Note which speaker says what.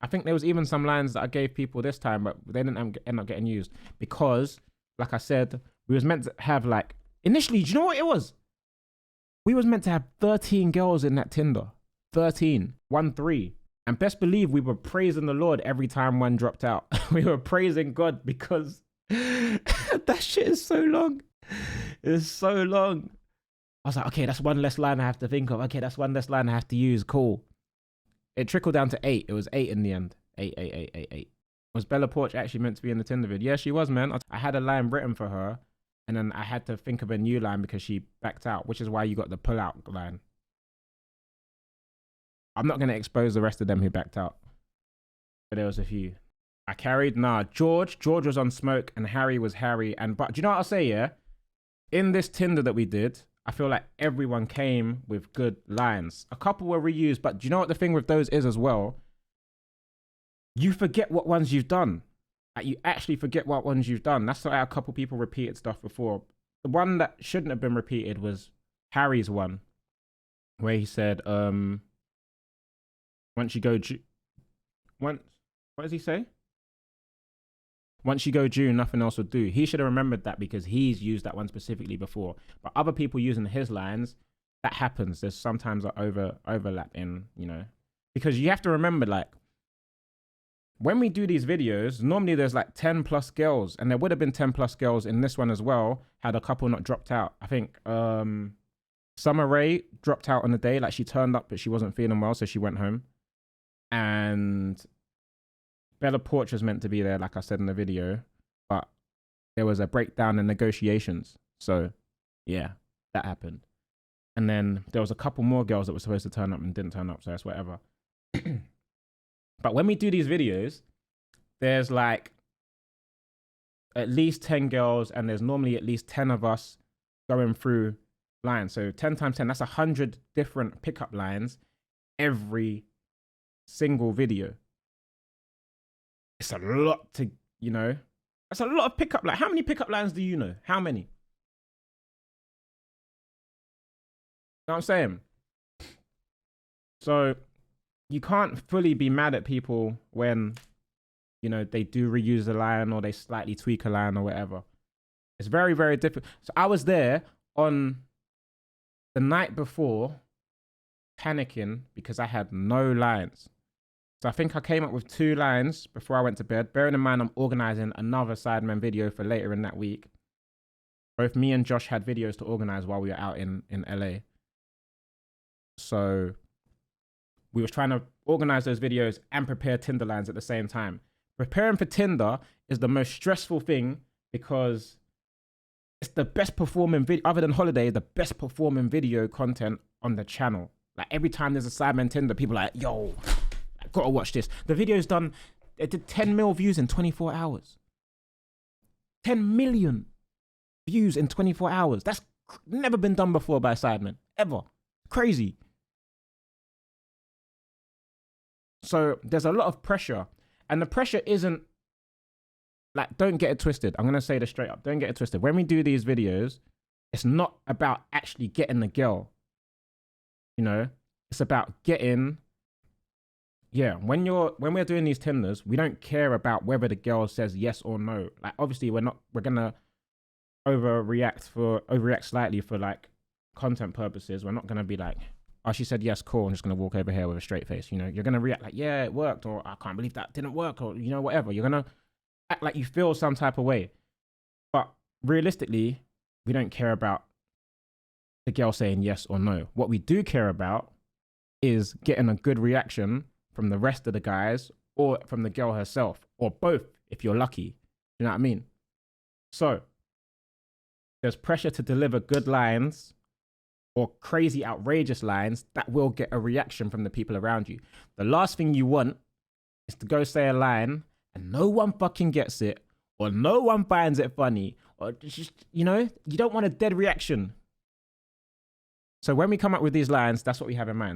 Speaker 1: I think there was even some lines that I gave people this time, but they didn't end up getting used because, like I said, we was meant to have like, initially, do you know what it was? We was meant to have 13 girls in that Tinder. 13. 1-3. And best believe we were praising the Lord every time one dropped out. We were praising God because that shit is so long. It's so long. I was like, okay, that's one less line I have to think of. Okay, that's one less line I have to use. Cool. It trickled down to 8. It was 8 in the end. 8. Was Bella Porch actually meant to be in the Tinder vid? Yeah, she was, man. I had a line written for her, and then I had to think of a new line because she backed out, which is why you got the pull out line. I'm not going to expose the rest of them who backed out, but there was a few. I carried, nah, George was on smoke and Harry was Harry. But do you know what I'll say, yeah? In this Tinder that we did, I feel like everyone came with good lines. A couple were reused, but do you know what the thing with those is as well? You forget what ones you've done. Like, you actually forget what ones you've done. That's why a couple people repeated stuff before. The one that shouldn't have been repeated was Harry's one, where he said, once you go, what does he say? Once you go June, nothing else will do. He should have remembered that because he's used that one specifically before. But other people using his lines, that happens. There's sometimes an overlap in, you know, because you have to remember, like, when we do these videos, normally there's like 10 plus girls, and there would have been 10 plus girls in this one as well, had a couple not dropped out. I think Summer Rae dropped out on the day. Like, she turned up, but she wasn't feeling well, so she went home. And Bella Porch was meant to be there, like I said in the video, but there was a breakdown in negotiations. So yeah, that happened. And then there was a couple more girls that were supposed to turn up and didn't turn up, so that's whatever. But when we do these videos, there's like at least 10 girls, and there's normally at least 10 of us going through lines. So 10 times 10, that's 100 different pickup lines every single video. It's a lot to, you know, that's a lot of pickup. Like, how many pickup lines do you know? How many? You know what I'm saying? So you can't fully be mad at people when, you know, they do reuse a line or they slightly tweak a line or whatever. It's very, very difficult. So I was there on the night before panicking because I had no lines. So I think I came up with 2 lines before I went to bed. Bearing in mind, I'm organizing another Sidemen video for later in that week. Both me and Josh had videos to organize while we were out in LA. So we was trying to organize those videos and prepare Tinder lines at the same time. Preparing for Tinder is the most stressful thing because it's the best performing video, other than Holiday, the best performing video content on the channel. Like, every time there's a Sidemen Tinder, people are like, yo, gotta watch this. The video's done, it did 10 mil views in 24 hours. 10 million views in 24 hours. That's never been done before by Sidemen, ever. Crazy. So there's a lot of pressure, and the pressure isn't, like, don't get it twisted. I'm gonna say this straight up. Don't get it twisted. When we do these videos, it's not about actually getting the girl. You know, it's about getting, yeah, when we're doing these Tinders, we don't care about whether the girl says yes or no. Like, obviously we're gonna overreact slightly for like content purposes. We're not gonna be like, oh, she said yes, cool, I'm just gonna walk over here with a straight face. You know, you're gonna react like, yeah, it worked, or I can't believe that didn't work, or, you know, whatever. You're gonna act like you feel some type of way. But realistically, we don't care about the girl saying yes or no. What we do care about is getting a good reaction from the rest of the guys, or from the girl herself, or both if you're lucky. You know what I mean? So there's pressure to deliver good lines or crazy outrageous lines that will get a reaction from the people around you. The last thing you want is to go say a line and no one fucking gets it, or no one finds it funny, or just, you know, you don't want a dead reaction. So when we come up with these lines, that's what we have in mind.